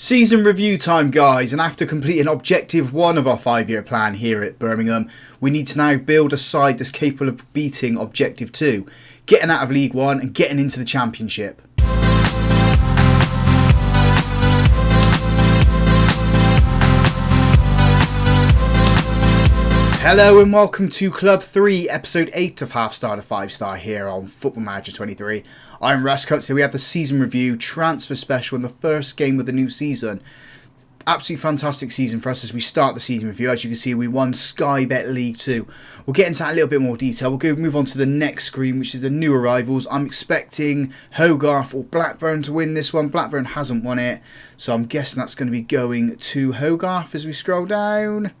Season review time, guys, and after completing Objective 1 of our 5-year plan here at Birmingham, we need to now build a side that's capable of beating Objective 2, getting out of League 1 and getting into the Championship. Hello and welcome to Club 3, Episode 8 of Half Star to 5 Star here on Football Manager 23. I'm Russ. So we have the season review, transfer special and the first game of the new season. Absolutely fantastic season for us as we start the season review. As you can see, we won Sky Bet League 2. We'll get into that in a little bit more detail. We'll move on to the next screen, which is the new arrivals. I'm expecting Hogarth or Blackburn to win this one. Blackburn hasn't won it, so I'm guessing that's going to be going to Hogarth as we scroll down.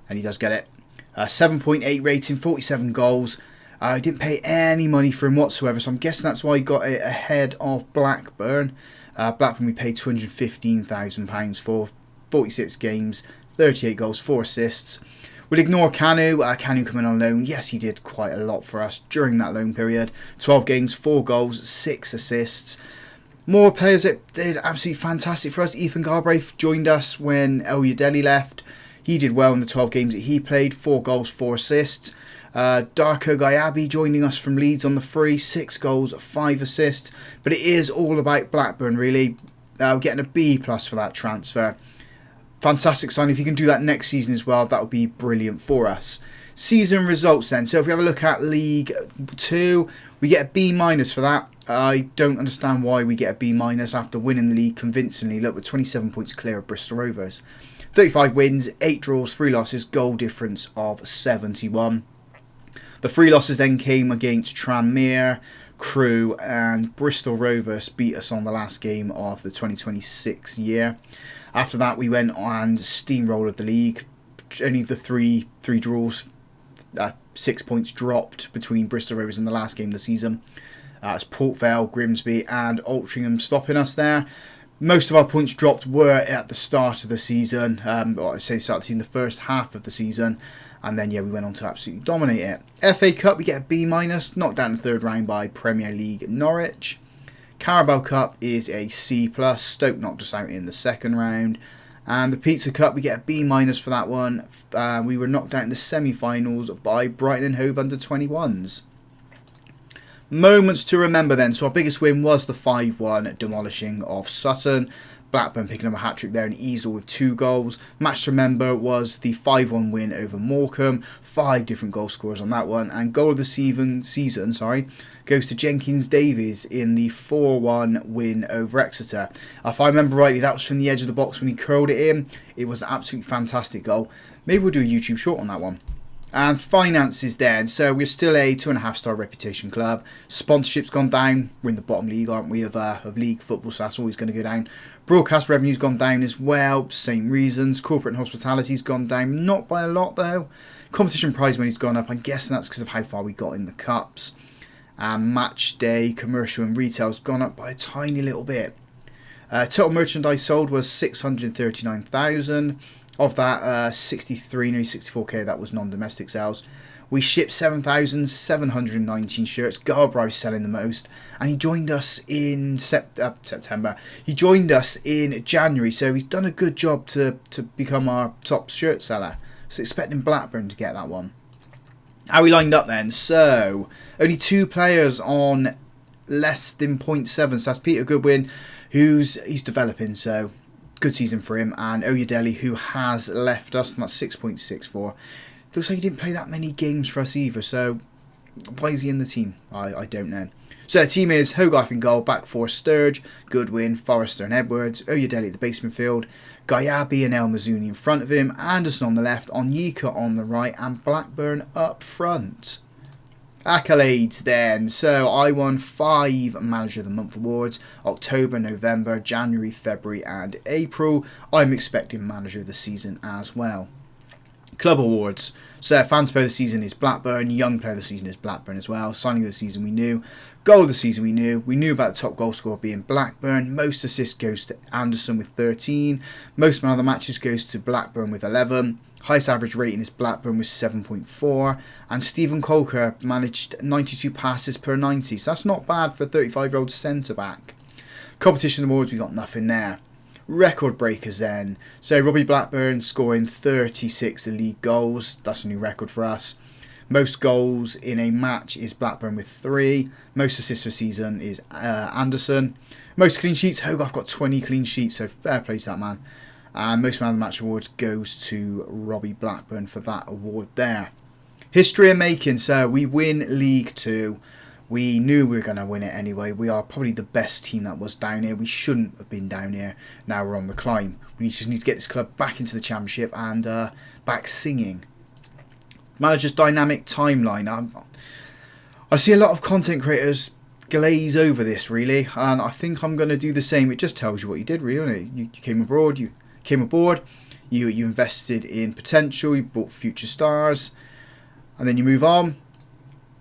And he does get it. 7.8 rating, 47 goals. I didn't pay any money for him whatsoever, so I'm guessing that's why he got it ahead of Blackburn. Blackburn we paid £215,000 for, 46 games, 38 goals, 4 assists. We'll ignore Kanu. Kanu coming on loan. Yes, he did quite a lot for us during that loan period. 12 games, 4 goals, 6 assists. More players that did absolutely fantastic for us. Ethan Galbraith joined us when El Yadeli left. He did well in the 12 games that he played, 4 goals, 4 assists. Darko Gyabi joining us from Leeds on the free, 6 goals, 5 assists. But it is all about Blackburn, really. We're getting a B+ for that transfer. Fantastic sign. If you can do that next season as well, that would be brilliant for us. Season results then. So if we have a look at League 2, we get a B- for that. I don't understand why we get a B- after winning the league convincingly. Look, we're 27 points clear of Bristol Rovers. 35 wins, 8 draws, 3 losses, goal difference of 71. The 3 losses then came against Tranmere, Crewe and Bristol Rovers beat us on the last game of the 2026 year. After that we went and steamrolled the league. Only the three draws, 6 points dropped between Bristol Rovers and the last game of the season. It's Port Vale, Grimsby and Altrincham stopping us there. Most of our points dropped were at the start of the season, or I say start of the season, the first half of the season, and then we went on to absolutely dominate it. FA Cup we get a B-, knocked down in the third round by Premier League Norwich. Carabao Cup is a C+, Stoke knocked us out in the second round. And the Pizza Cup we get a B- for that one. We were knocked out in the semi-finals by Brighton and Hove under-21s. Moments to remember then. So our biggest win was the 5-1 demolishing of Sutton. Blackburn picking up a hat-trick there and Easel with 2 goals. Match to remember was the 5-1 win over Morecambe. 5 different goal scorers on that one. And goal of the season goes to Jenkins Davies in the 4-1 win over Exeter. If I remember rightly, that was from the edge of the box when he curled it in. It was an absolutely fantastic goal. Maybe we'll do a YouTube short on that one. And finances then, so we're still a 2.5 star reputation club. Sponsorship's gone down. We're in the bottom league, aren't we, of league football, so that's always going to go down. Broadcast revenue's gone down as well, same reasons. Corporate and hospitality's gone down, not by a lot though. Competition prize money's gone up, I'm guessing that's because of how far we got in the cups. And match day, commercial and retail's gone up by a tiny little bit. Total merchandise sold was 639,000. Of that, nearly 64k, that was non-domestic sales. We shipped 7,719 shirts. Garbri's selling the most. And he joined us in September. He joined us in January, so he's done a good job to become our top shirt seller. So expecting Blackburn to get that one. How we lined up then? So, only 2 players on less than 0.7. So that's Peter Goodwin, he's developing, so good season for him, and Oyedele, who has left us, and that's 6.64. Looks like he didn't play that many games for us either, so why is he in the team? I don't know. So the team is Hogarth in goal, back 4 Sturge, Goodwin, Forrester and Edwards, Oyedele at the base midfield, Gyabi and El Mazouni in front of him, Anderson on the left, Onyeka on the right, and Blackburn up front. Accolades then. So I won 5 Manager of the Month awards. October, November, January, February and April. I'm expecting Manager of the Season as well. Club awards. So Fans Player of the Season is Blackburn. Young Player of the Season is Blackburn as well. Signing of the Season we knew. Goal of the Season we knew. We knew about the top goal scorer being Blackburn. Most assists goes to Anderson with 13. Most man of the matches goes to Blackburn with 11. Highest average rating is Blackburn with 7.4. And Stephen Colker managed 92 passes per 90. So that's not bad for a 35-year-old centre-back. Competition awards, we got nothing there. Record breakers then. So Robbie Blackburn scoring 36 league goals. That's a new record for us. Most goals in a match is Blackburn with 3. Most assists for season is Anderson. Most clean sheets, Hogarth got 20 clean sheets, so fair play to that man. And most man of the match awards goes to Robbie Blackburn for that award there. History of making, so we win League 2. We knew we were going to win it anyway. We are probably the best team that was down here. We shouldn't have been down here. Now we're on the climb. We just need to get this club back into the championship and back singing. Manager's dynamic timeline. I see a lot of content creators glaze over this really, and I think I'm going to do the same. It just tells you what you did really, doesn't it? You came aboard, you invested in potential, you bought future stars, and then you move on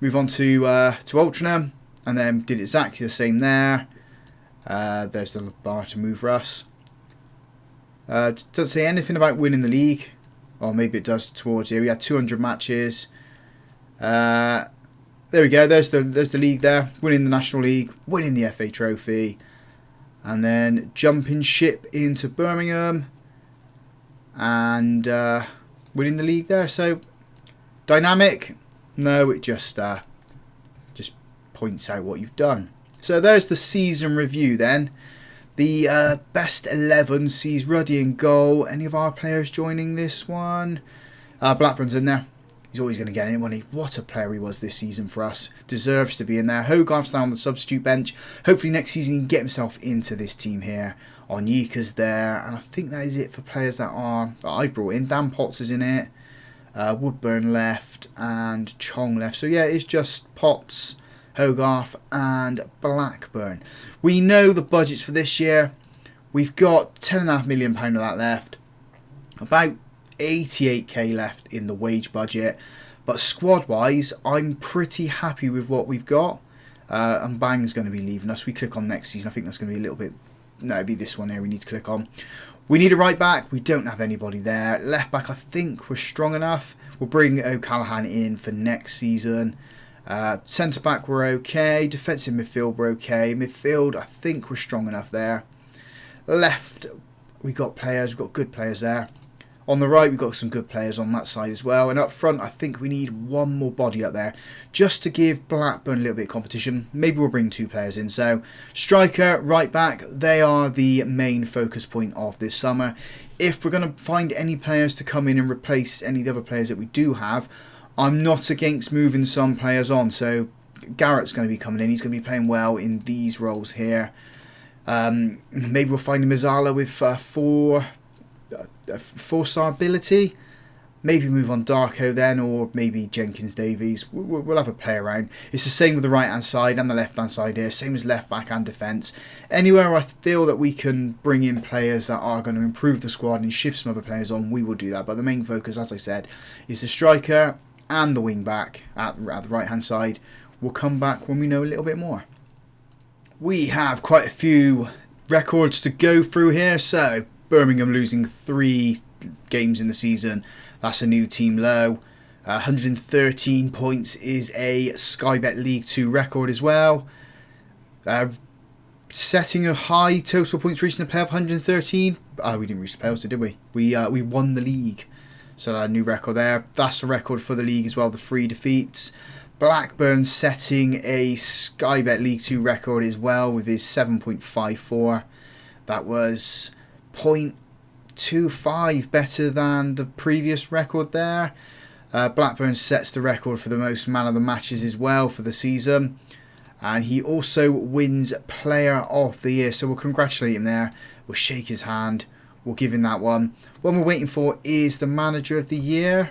to Ultranum, and then did exactly the same there. There's the bar to move Russ. Doesn't say anything about winning the league. Or maybe it does towards here. We had 200 matches. There we go. There's the league there. Winning the National League. Winning the FA Trophy. And then jumping ship into Birmingham. And winning the league there. So, dynamic? No, it just points out what you've done. So there's the season review then. The best 11 sees Ruddy in goal. Any of our players joining this one? Blackburn's in there. He's always going to get in, won't he? What a player he was this season for us. Deserves to be in there. Hogarth's down on the substitute bench. Hopefully next season he can get himself into this team here. Onyeka's there. And I think that is it for players that I've brought in. Dan Potts is in it. Woodburn left. And Chong left. So yeah, it's just Potts, Hogarth and Blackburn. We know the budgets for this year. We've got £10.5 million of that left. About 88k left in the wage budget. But squad wise, I'm pretty happy with what we've got. And Bang's going to be leaving us. We click on next season. I think that's going to be a little bit... No, it'll be this one here we need to click on. We need a right back. We don't have anybody there. Left back, I think we're strong enough. We'll bring O'Callaghan in for next season. Centre back we're okay. Defensive midfield we're okay. Midfield I think we're strong enough there. Left we got players. We've got good players there. On the right we've got some good players on that side as well. And up front I think we need one more body up there just to give Blackburn a little bit of competition. Maybe we'll bring 2 players in. So striker, right back, they are the main focus point of this summer. If we're going to find any players to come in and replace any of the other players that we do have, I'm not against moving some players on. So Garrett's going to be coming in. He's going to be playing well in these roles here. Maybe we'll find a Mazzala with 4-star ability. Maybe move on Darko then, or maybe Jenkins Davies. We'll have a play around. It's the same with the right hand side and the left hand side here. Same as left back and defence. Anywhere I feel that we can bring in players that are going to improve the squad and shift some other players on, we will do that. But the main focus, as I said, is the striker and the wing back at the right hand side. We'll come back when we know a little bit more. We have quite a few records to go through here. So Birmingham losing 3 games in the season. That's a new team low. 113 points is a Sky Bet League 2 record as well. Setting a high total points reaching the playoff 113. We didn't reach the playoffs, did we? We won the league. So a new record there. That's a record for the league as well, the 3 defeats. Blackburn setting a Sky Bet League 2 record as well with his 7.54. That was 0.25 better than the previous record there. Blackburn sets the record for the most man of the matches as well for the season. And he also wins Player of the Year. So we'll congratulate him there. We'll shake his hand. We'll give him that one. What we're waiting for is the Manager of the Year.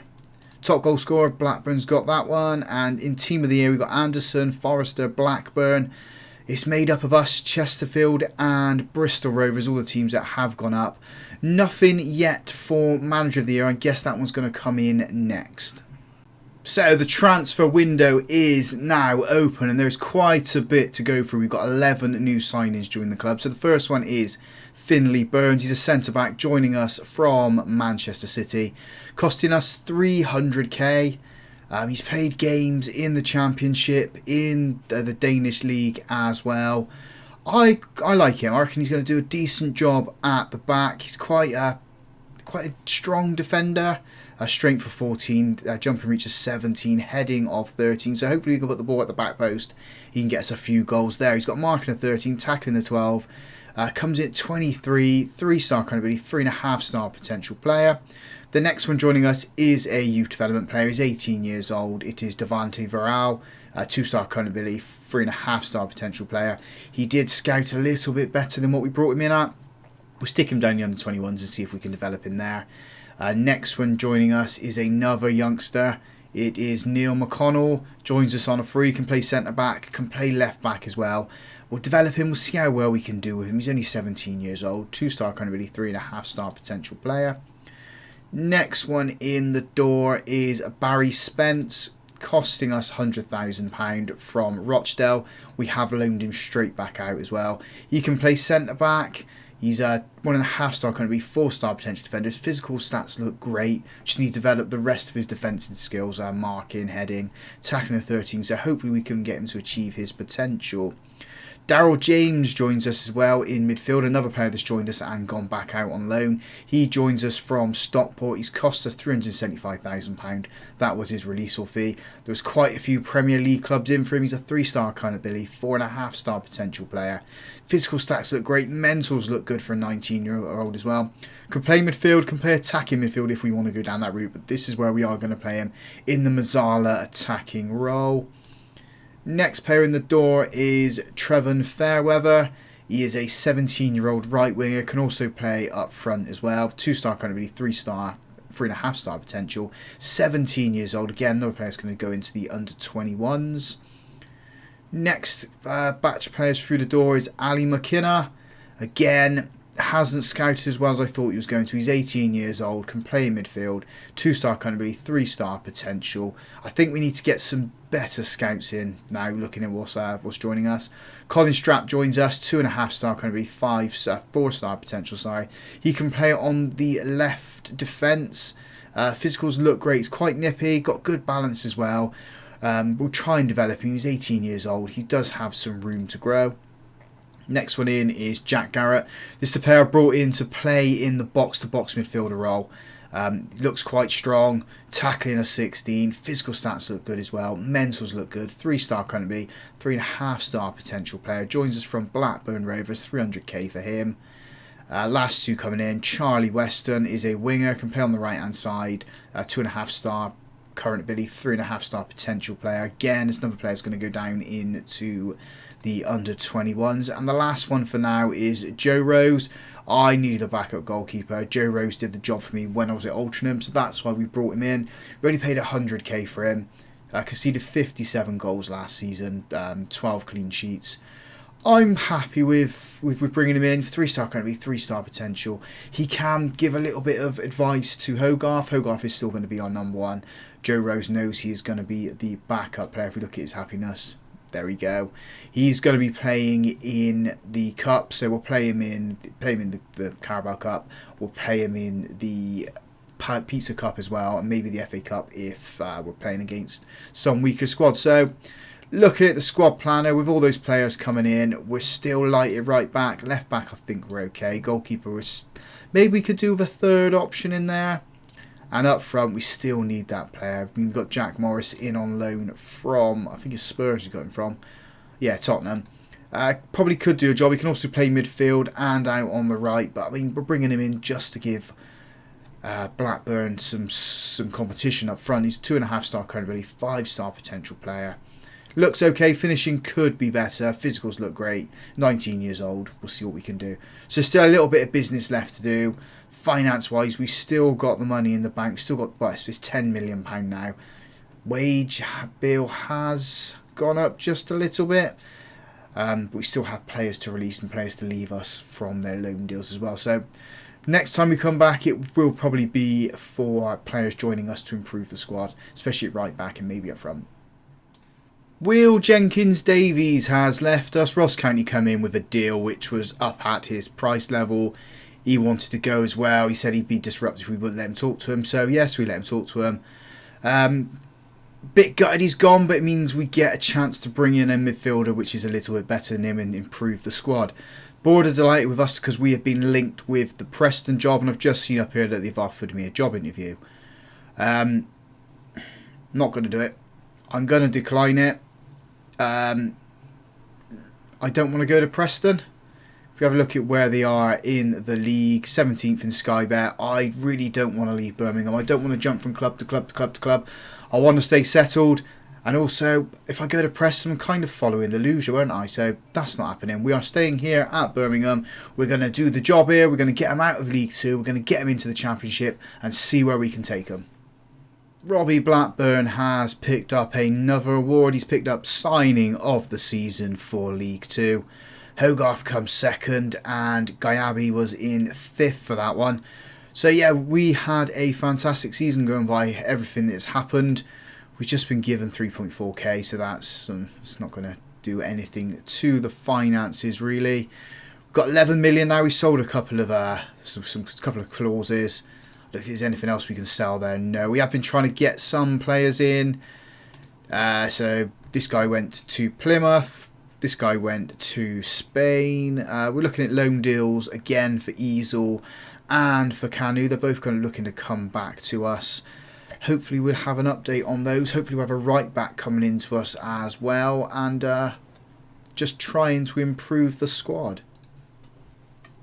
Top goal scorer, Blackburn's got that one. And in Team of the Year, we've got Anderson, Forrester, Blackburn. It's made up of us, Chesterfield and Bristol Rovers, all the teams that have gone up. Nothing yet for Manager of the Year. I guess that one's going to come in next. So the transfer window is now open and there's quite a bit to go through. We've got 11 new signings joining the club. So the first one is Finley Burns. He's a centre-back joining us from Manchester City, costing us 300k. He's played games in the Championship, in the Danish League as well. I like him. I reckon he's going to do a decent job at the back. He's quite a strong defender. Strength of 14, jumping reach of 17, heading of 13. So hopefully we can put the ball at the back post. He can get us a few goals there. He's got marking of 13, tackling the 12. Comes in at 23, 3-star kind of ability, 3.5-star potential player. The next one joining us is a youth development player. He's 18 years old. It is Devante Varral, 2-star kind of ability, 3.5-star potential player. He did scout a little bit better than what we brought him in at. We'll stick him down the under-21s and see if we can develop him there. Next one joining us is another youngster. It is Neil McConnell. Joins us on a free. Can play centre-back. Can play left-back as well. We'll develop him. We'll see how well we can do with him. He's only 17 years old. 2-star kind of really 3.5-star potential player. Next one in the door is Barry Spence. Costing us £100,000 from Rochdale. We have loaned him straight back out as well. He can play centre-back. He's a 1.5-star, going to be 4-star potential defender. His physical stats look great. Just need to develop the rest of his defensive skills, marking, heading, tackling the 13. So hopefully we can get him to achieve his potential. Daryl James joins us as well in midfield. Another player that's joined us and gone back out on loan. He joins us from Stockport. He's cost us £375,000. That was his release fee. There was quite a few Premier League clubs in for him. He's a 3-star kind of Billy, 4.5-star potential player. Physical stats look great. Mentals look good for a 19-year-old as well. Can play midfield, can play attacking midfield if we want to go down that route. But this is where we are going to play him in the Mazzala attacking role. Next player in the door is Trevon Fairweather. He is a 17-year-old right winger, can also play up front as well. 2-star kind of really, 3-star, 3.5-star potential. 17 years old. Again, another player is going to go into the under-21s. Next batch of players through the door is Ali McKinnon. Again, hasn't scouted as well as I thought he was going to. He's 18 years old, can play in midfield. 2-star kind of really, 3-star potential. I think we need to get some better scouts in now, looking at what's joining us. Colin Strapp joins us, 2.5-star kind of really, 4-star potential. Sorry, he can play on the left defence. Physicals look great. He's quite nippy, got good balance as well. We'll try and develop him. He's 18 years old. He does have some room to grow. Next one in is Jack Garrett. This is the player I brought in to play in the box-to-box midfielder role. Looks quite strong. Tackling a 16. Physical stats look good as well. Mentals look good. 3-star kind of be. 3.5-star potential player. Joins us from Blackburn Rovers. 300k for him. Last two coming in. Charlie Weston is a winger. Can play on the right-hand side. 2.5-star current ability. 3.5-star potential player. Again, this another player is going to go down into the under-21s. And the last one for now is Joe Rose. I needed a backup goalkeeper. Joe Rose did the job for me when I was at Altrincham, so that's why we brought him in. We only paid 100k for him. Conceded 57 goals last season, 12 clean sheets. I'm happy with bringing him in. 3-star currently, 3-star potential. He can give a little bit of advice to Hogarth. Hogarth is still going to be our number one. Joe Rose knows he is going to be the backup player. If we look at his happiness, there we go. He's going to be playing in the Cup, so we'll play him in the Carabao Cup. We'll play him in the Pizza Cup as well, and maybe the FA Cup if we're playing against some weaker squads. So, looking at the squad planner with all those players coming in, we're still light at right back. Left back, I think we're okay. Goalkeeper, maybe we could do with a third option in there. And up front, we still need that player. We've got Jack Morris in on loan from, I think it's Spurs he got him from. Yeah, Tottenham. Probably could do a job. He can also play midfield and out on the right. But I mean, we're bringing him in just to give Blackburn some competition up front. He's 2.5-star currently, 5-star potential player. Looks okay. Finishing could be better. Physicals look great. 19 years old. We'll see what we can do. So still a little bit of business left to do. Finance-wise, we still got the money in the bank. Still got, well, it's £10 million now. Wage bill has gone up just a little bit. But we still have players to release and players to leave us from their loan deals as well. So next time we come back, it will probably be for players joining us to improve the squad, especially at right back and maybe up front. Will Jenkins-Davies has left us. Ross County come in with a deal which was up at his price level. He wanted to go as well. He said he'd be disruptive if we wouldn't let him talk to him. So yes, we let him talk to him. Bit gutted he's gone, but it means we get a chance to bring in a midfielder which is a little bit better than him and improve the squad. Board are delighted with us because we have been linked with the Preston job, and I've just seen up here that they've offered me a job interview. Not going to do it. I'm going to decline it. I don't want to go to Preston. If you have a look at where they are in the league, 17th in Sky Bet, I really don't want to leave Birmingham. I don't want to jump from club to club to club to club. I want to stay settled. And also, if I go to Preston, I'm kind of following the loser, aren't I? So that's not happening. We are staying here at Birmingham. We're going to do the job here. We're going to get them out of League 2. We're going to get them into the Championship and see where we can take them. Robbie Blackburn has picked up another award. He's picked up signing of the season for League 2. Hogarth comes second and Gyabi was in 5th for that one. So yeah, we had a fantastic season going by everything that's happened. We've just been given 3.4k, so that's it's not going to do anything to the finances really. We've got 11 million now. We sold a couple of couple of clauses. I don't think there's anything else we can sell there. No, we have been trying to get some players in. So this guy went to Plymouth. This guy went to Spain. We're looking at loan deals again for Easel and for Canu. They're both kind of looking to come back to us. Hopefully we'll have an update on those. Hopefully we'll have a right back coming into us as well. And just trying to improve the squad.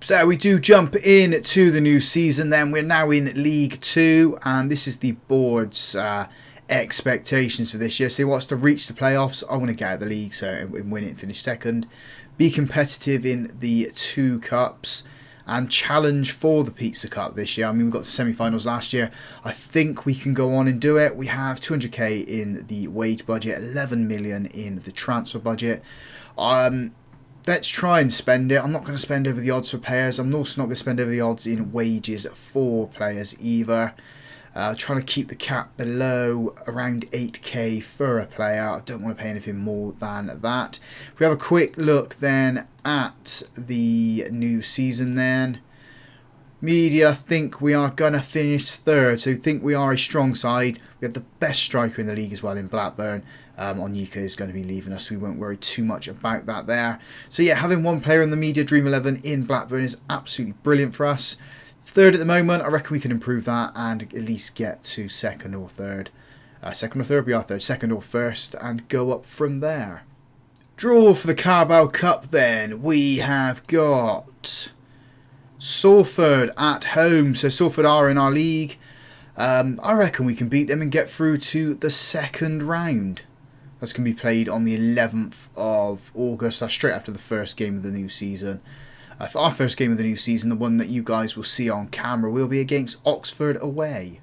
So we do jump in to the new season then. We're now in League 2. And this is the board's expectations for this year. So he wants to reach the playoffs. I want to get out of the league so and win it and finish second. Be competitive in the 2 cups. And challenge for the Pizza Cup this year. I mean, we got to semi-finals last year. I think we can go on and do it. We have 200k in the wage budget, 11 million in the transfer budget. Let's try and spend it. I'm not going to spend over the odds for players. I'm also not going to spend over the odds in wages for players either. Trying to keep the cap below around 8k for a player. I don't want to pay anything more than that. If we have a quick look then at the new season then. Media think we are going to finish 3rd. So think we are a strong side. We have the best striker in the league as well in Blackburn. Onyeka is going to be leaving us. So we won't worry too much about that there. So yeah, having one player in the media Dream 11 in Blackburn is absolutely brilliant for us. 3rd at the moment. I reckon we can improve that and at least get to 2nd or 3rd. 2nd or 3rd, we are 3rd. 2nd or 1st and go up from there. Draw for the Carabao Cup then. We have got Salford at home. So Salford are in our league. I reckon we can beat them and get through to the 2nd round. That's going to be played on the 11th of August. That's straight after the first game of the new season. For our first game of the new season, the one that you guys will see on camera, will be against Oxford away.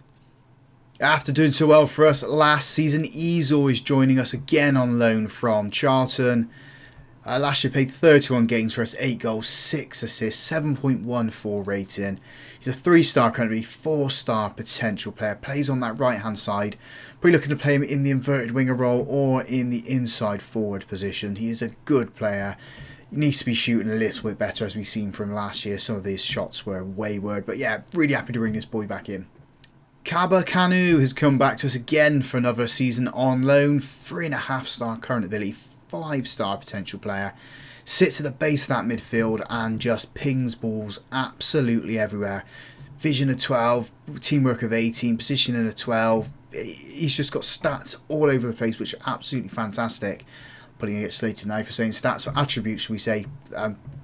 After doing so well for us last season, Easel is joining us again on loan from Charlton. Last year played 31 games for us, 8 goals, 6 assists, 7.14 rating. He's a 3-star currently, 4-star potential player. Plays on that right hand side. Probably looking to play him in the inverted winger role or in the inside forward position. He is a good player. He needs to be shooting a little bit better, as we've seen from last year. Some of these shots were wayward. But yeah, really happy to bring this boy back in. Kaba Kanu has come back to us again for another season on loan. 3.5-star current ability, 5-star potential player. Sits at the base of that midfield and just pings balls absolutely everywhere. Vision of 12, teamwork of 18, positioning of 12. He's just got stats all over the place, which are absolutely fantastic. Putting it slated now for saying stats for attributes, should we say,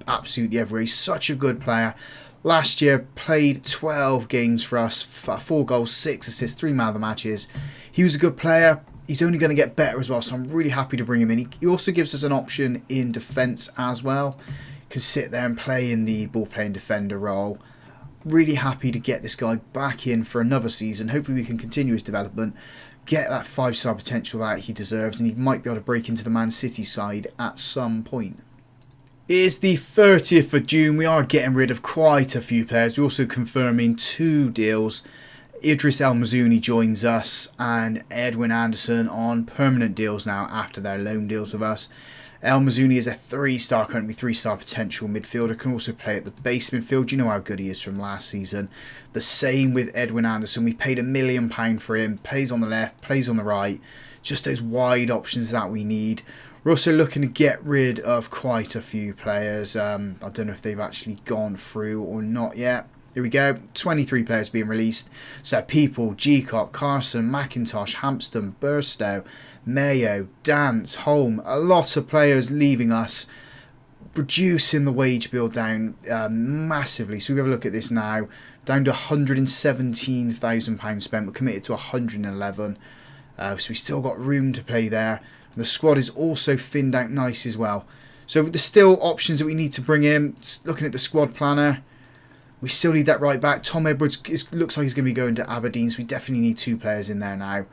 absolutely everywhere. He's such a good player. Last year played 12 games for us, 4 goals, 6 assists, 3 man of the matches. He was a good player. He's only going to get better as well, so I'm really happy to bring him in. He also gives us an option in defence as well. Can sit there and play in the ball-playing defender role. Really happy to get this guy back in for another season. Hopefully we can continue his development, get that 5-star potential that he deserves, and he might be able to break into the Man City side at some point. It is the 30th of June. We are getting rid of quite a few players. We're also confirming 2 deals. Idris El Mazouni joins us and Edwin Anderson on permanent deals now after their loan deals with us. El Mazzuni is a 3-star, currently 3-star potential midfielder. Can also play at the base midfield. You know how good he is from last season. The same with Edwin Anderson. We paid £1 million for him. Plays on the left, plays on the right. Just those wide options that we need. We're also looking to get rid of quite a few players. I don't know if they've actually gone through or not yet. Here we go. 23 players being released. So People, Gcock, Carson, McIntosh, Hampston, Burstow, Mayo, Dance, Holm. A lot of players leaving us, reducing the wage bill down massively. So we have a look at this now. Down to £117,000 spent. We're committed to 111. So we still got room to play there. The squad is also thinned out nice as well. So there's still options that we need to bring in. Looking at the squad planner, we still need that right back. Tom Edwards looks like he's going to be going to Aberdeen, so we definitely need 2 players in there now.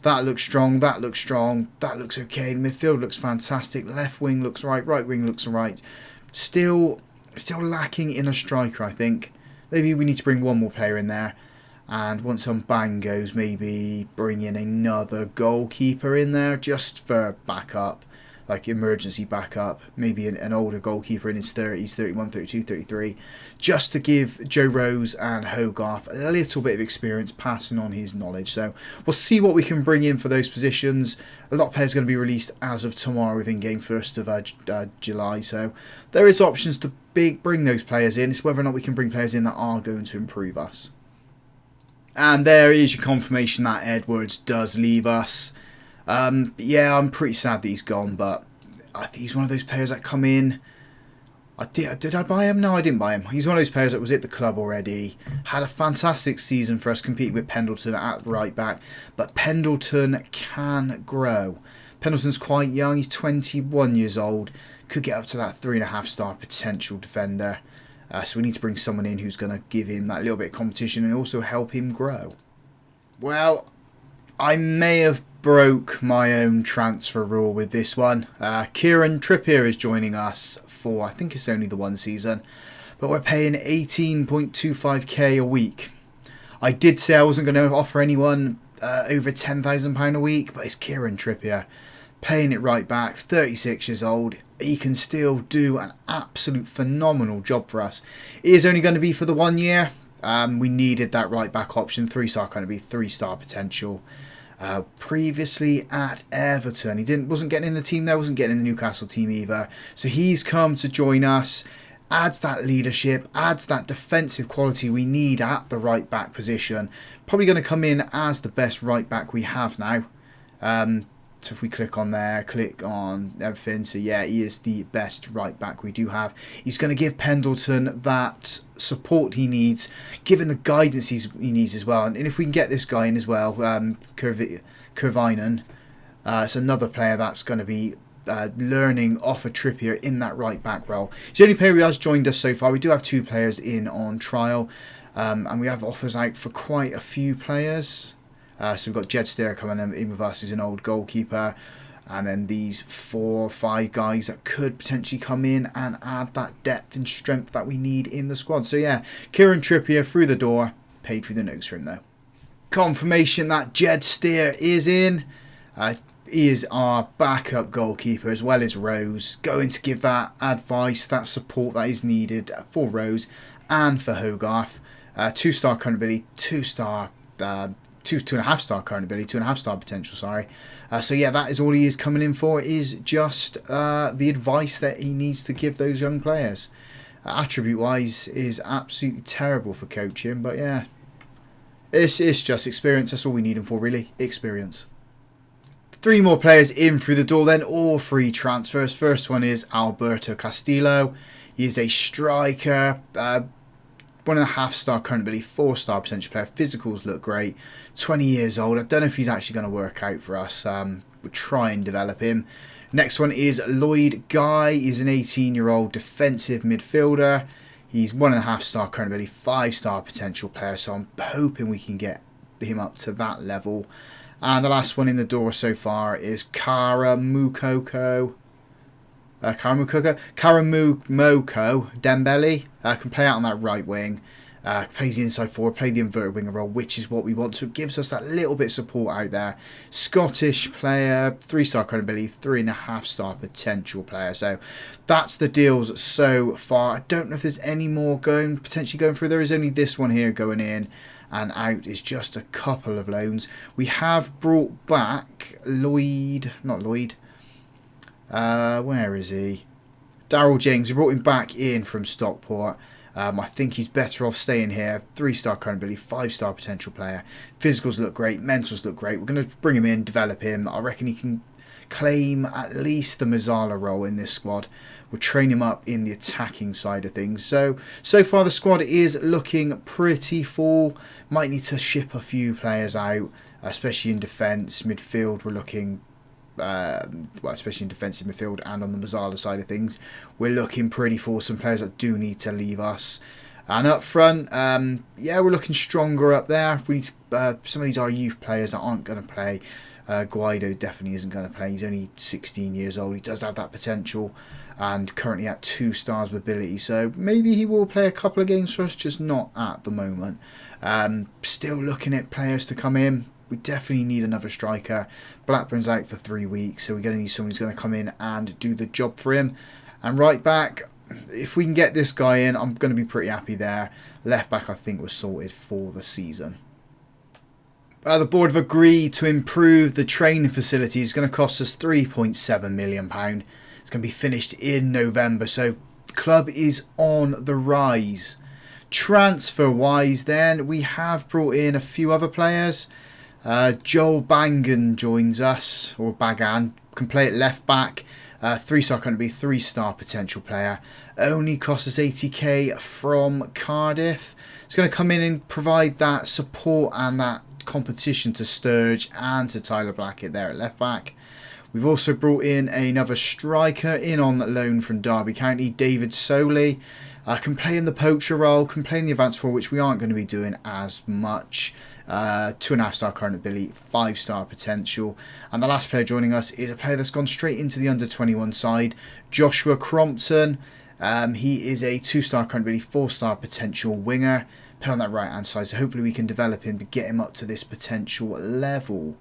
That looks strong, that looks strong, that looks okay. Midfield looks fantastic. Left wing looks right, right wing looks right. Still lacking in a striker, I think. Maybe we need to bring one more player in there. And once on bang goes, maybe bring in another goalkeeper in there just for backup, like emergency backup. Maybe an older goalkeeper in his 30s, 31, 32, 33, just to give Joe Rose and Hogarth a little bit of experience, passing on his knowledge. So we'll see what we can bring in for those positions. A lot of players are going to be released as of tomorrow within game 1st of July. So there is options to bring those players in. It's whether or not we can bring players in that are going to improve us. And there is your confirmation that Edwards does leave us. Yeah, I'm pretty sad that he's gone, but I think he's one of those players that come in. Did I buy him? No, I didn't buy him. He's one of those players that was at the club already. Had a fantastic season for us, competing with Pendleton at right back. But Pendleton can grow. Pendleton's quite young. He's 21 years old. Could get up to that 3.5-star potential defender. So we need to bring someone in who's going to give him that little bit of competition and also help him grow. Well, I may have broke my own transfer rule with this one. Kieran Trippier is joining us for, I think it's only the 1 season, but we're paying 18.25k a week. I did say I wasn't going to offer anyone over £10,000 a week, but it's Kieran Trippier. Paying it right back, 36 years old. He can still do an absolute phenomenal job for us. It is only going to be for the 1 year. We needed that right back option. 3-star kind of be 3-star potential. Previously at Everton, he wasn't getting in the team there, wasn't getting in the Newcastle team either. So he's come to join us. Adds that leadership, adds that defensive quality we need at the right back position. Probably going to come in as the best right back we have now. So if we click on there, click on everything. So yeah, he is the best right back we do have. He's going to give Pendleton that support he needs, given the guidance he needs as well. And if we can get this guy in as well, Kurvinen, it's another player that's going to be learning off a Trippier in that right back role. He's the only player who has joined us so far. We do have 2 players in on trial, and we have offers out for quite a few players. So we've got Jed Steer coming in with us as an old goalkeeper, and then these 4 or 5 guys that could potentially come in and add that depth and strength that we need in the squad. So yeah, Kieran Trippier through the door, paid through the nose for him though. Confirmation that Jed Steer is in. He is our backup goalkeeper as well as Rose, going to give that advice, that support that is needed for Rose and for Hogarth. 2-star current ability, 2-star 2.5-star current ability, 2.5-star potential, sorry. So yeah, that is all he is coming in for, is just the advice that he needs to give those young players. Attribute-wise is absolutely terrible for coaching, but yeah, it's just experience. That's all we need him for, really, experience. 3 more players in through the door then, all free transfers. First one is Alberto Castillo. He is a striker, 1.5-star current ability, 4-star potential player. Physicals look great. 20 years old. I don't know if he's actually going to work out for us. We'll try and develop him. Next one is Lloyd Guy. He's an 18-year-old defensive midfielder. He's 1.5-star current ability, 5-star potential player. So I'm hoping we can get him up to that level. And the last one in the door so far is Karamoko Dembele. Can play out on that right wing. Plays the inside forward, play the inverted winger role, which is what we want. So it gives us that little bit of support out there. Scottish player, 3-star credibility, 3.5-star potential player. So that's the deals so far. I don't know if there's any more potentially going through. There is only this one here going in, and out is just a couple of loans. We have brought back Lloyd, not Lloyd. Where is he? Daryl James. We brought him back in from Stockport. I think he's better off staying here. 3-star credibility, 5-star potential player. Physicals look great, mentals look great. We're going to bring him in, develop him. I reckon he can claim at least the Mazzala role in this squad. We'll train him up in the attacking side of things. So far the squad is looking pretty full. Might need to ship a few players out, especially in defence. Midfield, we're looking... especially in defensive midfield and on the Mazzala side of things, we're looking pretty for some players that do need to leave us. And up front, yeah, we're looking stronger up there. We need to, some of these are youth players that aren't going to play. Guido definitely isn't going to play. He's only 16 years old. He does have that potential, and currently at 2 stars of ability. So maybe he will play a couple of games for us, just not at the moment. Still looking at players to come in. We definitely need another striker. Blackburn's out for 3 weeks, so we're going to need someone who's going to come in and do the job for him. And right back, if we can get this guy in, I'm going to be pretty happy there. Left back, I think, was sorted for the season. The board have agreed to improve the training facility. It's going to cost us £3.7 million. It's going to be finished in November, so the club is on the rise. Transfer-wise then, we have brought in a few other players. Joel Bangan joins us, or Bagan, can play at left back. 3-star couldn't be 3-star potential player. Only costs us 80k from Cardiff. It's going to come in and provide that support and that competition to Sturge and to Tyler Blackett there at left back. We've also brought in another striker in on loan from Derby County, David Soley. Can play in the poacher role, can play in the advanced forward, which we aren't going to be doing as much. 2.5-star current ability, 5-star potential. And the last player joining us is a player that's gone straight into the under-21 side, Joshua Crompton. He is a 2-star current ability, 4-star potential winger. Play on that right-hand side, so hopefully we can develop him to get him up to this potential level.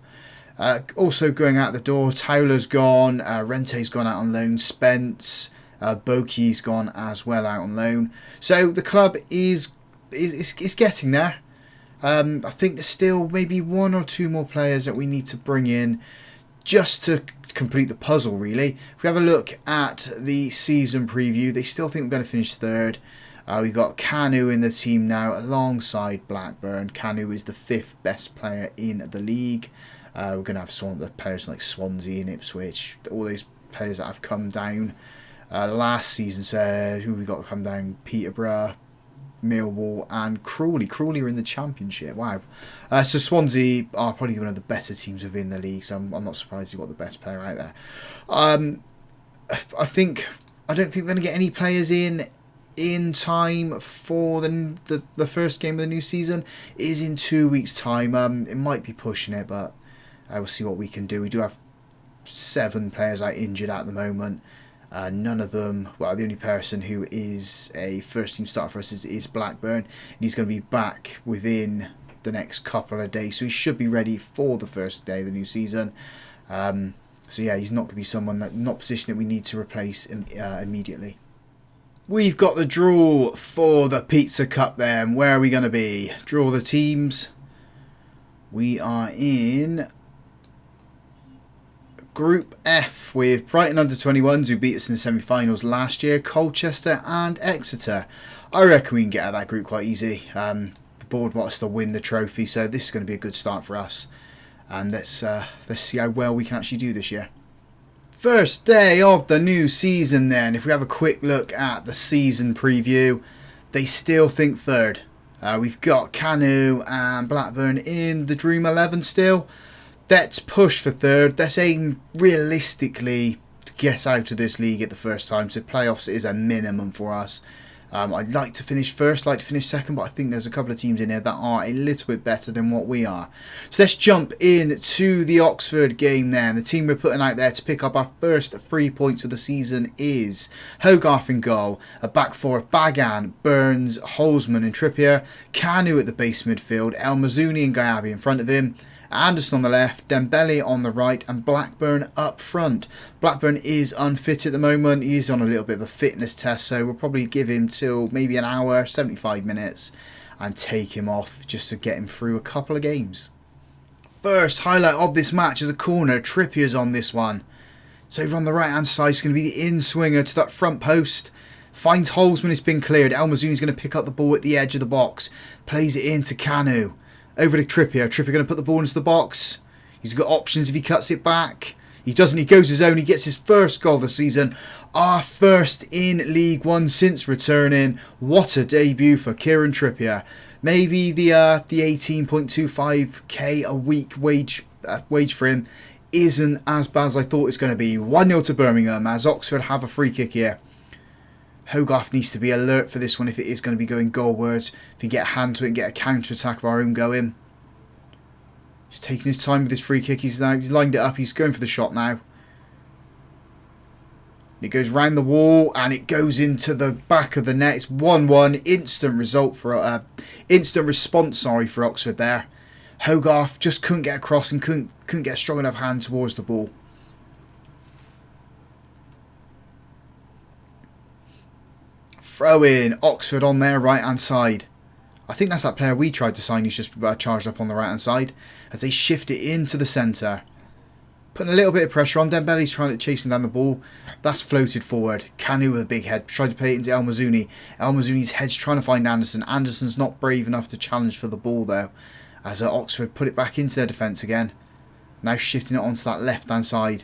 Also going out the door, Towler's gone, Rente's gone out on loan, Spence, Boki's gone as well out on loan. So the club is getting there. I think there's still maybe 1 or 2 more players that we need to bring in just to complete the puzzle, really. If we have a look at the season preview, they still think we're going to finish 3rd. We've got Kanu in the team now alongside Blackburn. Kanu is the 5th best player in the league. We're going to have the players like Swansea and Ipswich, all those players that have come down last season. So who we got to come down? Peterborough, Millwall and Crawley. Crawley are in the Championship. Wow. So Swansea are probably one of the better teams within the league, so I'm not surprised you've got the best player out there. I don't think we're going to get any players in time for the first game of the new season. It is in 2 weeks' time. It might be pushing it, but we'll see what we can do. We do have 7 players out injured at the moment. None of them, well, the only person who is a first team starter for us is Blackburn, and he's going to be back within the next couple of days, so he should be ready for the first day of the new season. So yeah, he's not going to be someone not position that we need to replace immediately. We've got the draw for the Pizza Cup then. Where are we going to be? Draw the teams. We are in Group F with Brighton under-21s who beat us in the semi-finals last year, Colchester and Exeter. I reckon we can get out of that group quite easy. The board wants us to win the trophy, so this is going to be a good start for us. And let's see how well we can actually do this year. First day of the new season then. If we have a quick look at the season preview, they still think 3rd. We've got Kanu and Blackburn in the Dream 11 still. Let's push for 3rd. Let's aim realistically to get out of this league at the first time. So playoffs is a minimum for us. I'd like to finish first, like to finish second, but I think there's a couple of teams in here that are a little bit better than what we are. So let's jump into the Oxford game then. The team we're putting out there to pick up our first 3 points of the season is Hogarth in goal, a back four of Bagan, Burns, Holzman and Trippier, Kanu at the base midfield, El Mazouni and Gyabi in front of him, Anderson on the left, Dembele on the right and Blackburn up front. Blackburn is unfit at the moment. He is on a little bit of a fitness test, so we'll probably give him till maybe an hour, 75 minutes, and take him off just to get him through a couple of games. First highlight of this match is a corner. Trippier's on this one. So over on the right hand side is going to be the in-swinger to that front post. Finds holes when it's been cleared. El Mazouni's going to pick up the ball at the edge of the box. Plays it into Kanu. Over to Trippier. Trippier going to put the ball into the box. He's got options if he cuts it back. He doesn't. He goes his own. He gets his first goal of the season. Our first in League One since returning. What a debut for Kieran Trippier. Maybe the 18.25k a week wage for him isn't as bad as I thought it's going to be. 1-0 to Birmingham as Oxford have a free kick here. Hogarth needs to be alert for this one if it is going to be going goalwards. If we get a hand to it and get a counter-attack of our own going. He's taking his time with this free kick. He's lined it up. He's going for the shot now. It goes round the wall and it goes into the back of the net. It's 1-1. Instant response for Oxford there. Hogarth just couldn't get across and couldn't get a strong enough hand towards the ball. Throw in, Oxford on their right hand side. I think that's that player we tried to sign who's just charged up on the right hand side as they shift it into the centre. Putting a little bit of pressure on. Dembele's trying to chase down the ball. That's floated forward. Kanu with a big head. Tried to play it into El Mazouni. El Mazouni's head's trying to find Anderson. Anderson's not brave enough to challenge for the ball though. As Oxford put it back into their defence again. Now shifting it onto that left hand side.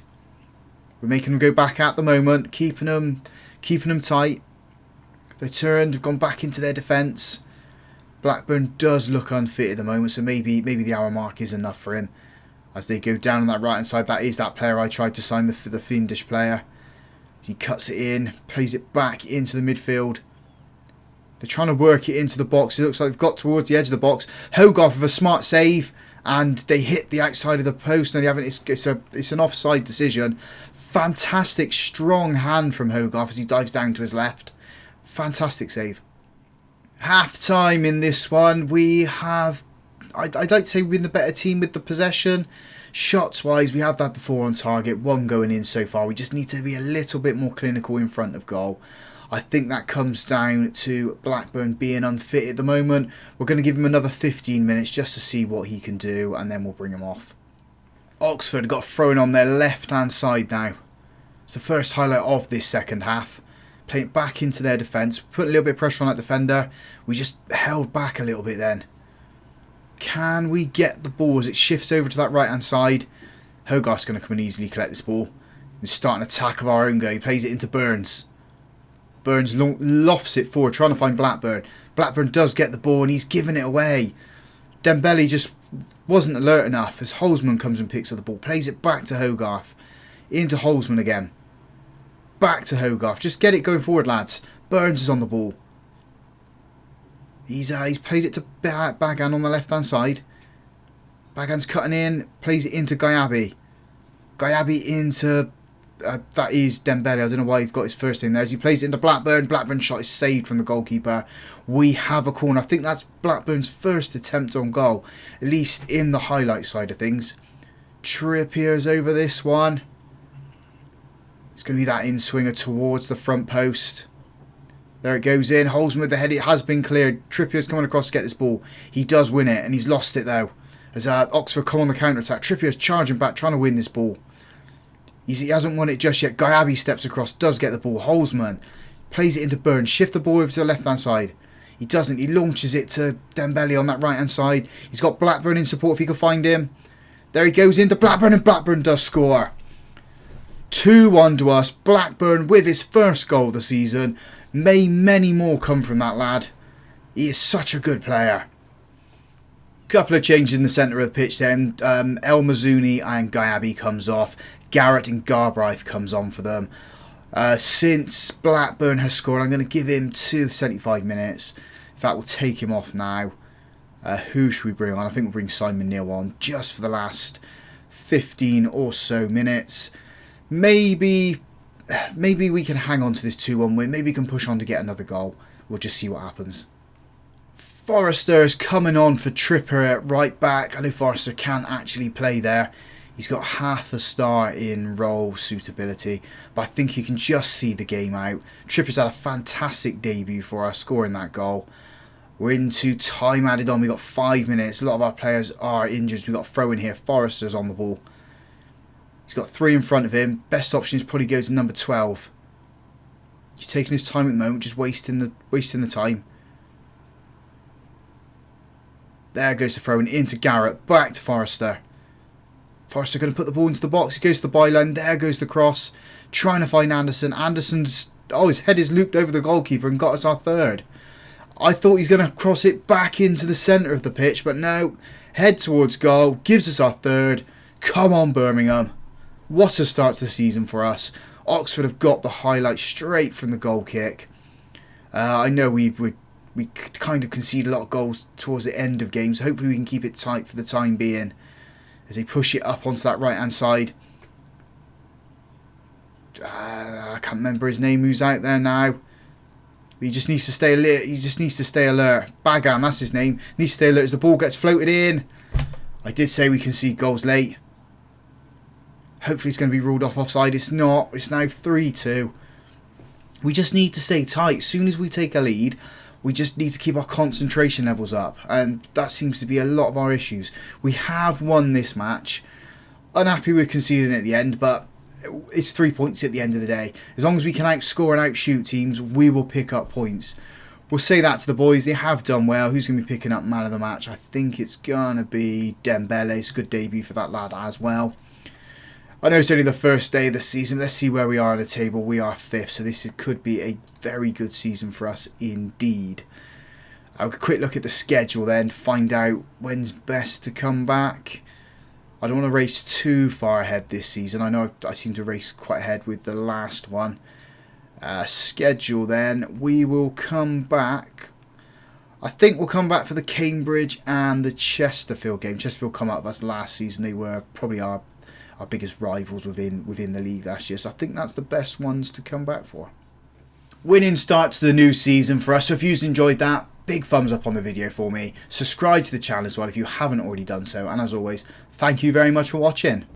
We're making them go back at the moment. Keeping them tight. They turned, gone back into their defence. Blackburn does look unfit at the moment, so maybe the hour mark is enough for him. As they go down on that right hand side, that is that player I tried to sign, the fiendish player. As he cuts it in, plays it back into the midfield. They're trying to work it into the box. It looks like they've got towards the edge of the box. Hogarth with a smart save, and they hit the outside of the post. And it's an offside decision. Fantastic, strong hand from Hogarth as he dives down to his left. Fantastic save. Half time in this one. We have, I'd like to say we've been the better team with the possession. Shots wise, we have had the 4 on target, 1 going in so far. We just need to be a little bit more clinical in front of goal. I think that comes down to Blackburn being unfit at the moment. We're going to give him another 15 minutes just to see what he can do, and then we'll bring him off. Oxford got thrown on their left hand side now. It's the first highlight of this second half. Playing it back into their defence. Put a little bit of pressure on that defender. We just held back a little bit then. Can we get the ball as it shifts over to that right hand side? Hogarth's going to come and easily collect this ball. And start an attack of our own goal. He plays it into Burns. Burns lofts it forward, trying to find Blackburn. Blackburn does get the ball and he's giving it away. Dembele just wasn't alert enough as Holzman comes and picks up the ball. Plays it back to Hogarth. Into Holzman again. Back to Hogarth. Just get it going forward, lads. Burns is on the ball. He's played it to Bagan on the left-hand side. Bagan's cutting in. Plays it into Gyabi. Gyabi into... that is Dembele. I don't know why he's got his first name there. As he plays it into Blackburn. Blackburn's shot is saved from the goalkeeper. We have a corner. I think that's Blackburn's first attempt on goal. At least in the highlight side of things. Trippier's over this one. It's going to be that in-swinger towards the front post. There it goes in. Holzman with the head. It has been cleared. Trippier's coming across to get this ball. He does win it, and he's lost it, though. As Oxford come on the counter-attack. Trippier's charging back, trying to win this ball. He hasn't won it just yet. Gyabi steps across, does get the ball. Holzman plays it into Burns. Shift the ball over to the left-hand side. He doesn't. He launches it to Dembele on that right-hand side. He's got Blackburn in support if he can find him. There he goes into Blackburn, and Blackburn does score. 2-1 to us. Blackburn with his first goal of the season. May many more come from that lad. He is such a good player. Couple of changes in the centre of the pitch then. El Mazouni and Gyabi comes off. Garrett and Garbright comes on for them. Since Blackburn has scored, I'm going to give him to the 75 minutes. In fact, we'll take him off now. Who should we bring on? I think we'll bring Simon Neal on just for the last 15 or so minutes. Maybe we can hang on to this 2-1 win. Maybe we can push on to get another goal. We'll just see what happens. Forrester is coming on for Tripper at right back. I know Forrester can't actually play there. He's got half a star in role suitability, but I think he can just see the game out. Tripper's had a fantastic debut for us, scoring that goal. We're into time added on. We've got 5 minutes. A lot of our players are injured. We've got a throw in here. Forrester's on the ball. He's got 3 in front of him. Best option is probably go to number 12. He's taking his time at the moment, just wasting the time. There goes the throw in into Garrett. Back to Forrester. Forrester going to put the ball into the box. He goes to the byline. There goes the cross. Trying to find Anderson. Anderson's... Oh, his head is looped over the goalkeeper and got us our third. I thought he's going to cross it back into the centre of the pitch, but no. Head towards goal. Gives us our third. Come on, Birmingham. What a start to the season for us. Oxford have got the highlight straight from the goal kick. I know we kind of concede a lot of goals towards the end of games. Hopefully we can keep it tight for the time being as they push it up onto that right hand side. I can't remember his name who's out there now. He just needs to stay alert. He just needs to stay alert. Bagam, that's his name. Needs to stay alert as the ball gets floated in. I did say we concede goals late. Hopefully it's going to be ruled off offside. It's not. It's now 3-2. We just need to stay tight. As soon as we take a lead, we just need to keep our concentration levels up. And that seems to be a lot of our issues. We have won this match. Unhappy with conceding at the end, but it's 3 points at the end of the day. As long as we can outscore and outshoot teams, we will pick up points. We'll say that to the boys. They have done well. Who's going to be picking up man of the match? I think it's going to be Dembele. It's a good debut for that lad as well. I know it's only the first day of the season. Let's see where we are on the table. We are 5th, so this could be a very good season for us indeed. I'll quick look at the schedule then, find out when's best to come back. I don't want to race too far ahead this season. I know I seem to race quite ahead with the last one. Schedule then, we will come back. I think we'll come back for the Cambridge and the Chesterfield game. Chesterfield come out of us last season. They were probably our biggest rivals within the league last year. So I think that's the best ones to come back for. Winning start to the new season for us. So if you've enjoyed that, big thumbs up on the video for me. Subscribe to the channel as well if you haven't already done so. And as always, thank you very much for watching.